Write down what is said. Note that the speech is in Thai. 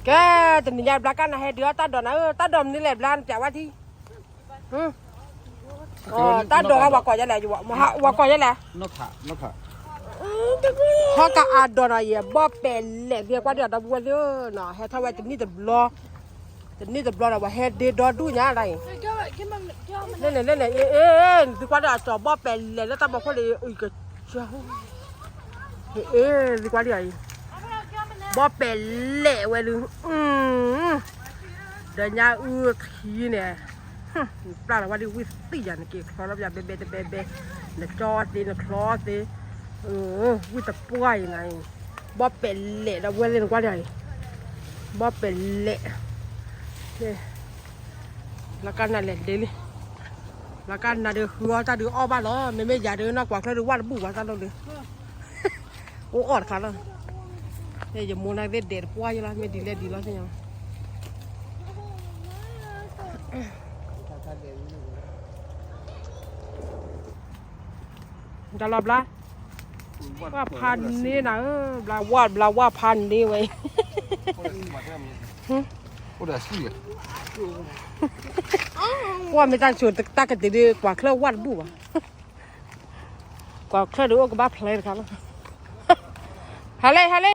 cái tình nhà bạc can là hai đứa ta đòn đi lẹp lan chả qua thi ta đòn qua quả vậy là gì mà qua quả vậy là nó thả họ cả đòn này bỏ bèn lẹp việc qua đòn đâu qua nữa nọ hay thay tình ni tập lo là hay đi đòn đu nhá này lên này thì qua đòn cho bỏ bèn lẹpแล้วtaบอกว่าเลยcái thì qua đi bỏ bèn lẹp vậy luônเดี๋ยวย่าทีเนี่ยปลาว่าดิวิสตี้อย่างนี้เขาเราอยากเบเนี่ยจอดดิเนี่ยคลอสดิวิตาป่วยไงบ่เป็นเละเราเล่นกว่าใหญ่บ่เป็นเละเนี่ยแล้วกันนั่นแหละเดี๋ยวนี้แล้วกันนั่นเดี๋ยวหัวตาเดี๋ยวอ้อบ้านเหรอไม่อยากเดินนอกกว่าเขาเดี๋ยวว่าบุกว่าตาเราเลยโอ้อดขาดแล้วเนี่ยอย่ามัวนั่งเด็ดป่วยอยู่แล้วไม่ดีแล้วใช่ไหมจะรับละว่าพันนี่นะเราว่าพันนี่ไว้ว่าไม่ตั้งชวนตากันดีกว่าเครื่องวัดบัวกว่าเครื่องดูก็บ้าเพลย์ครับฮัลโหล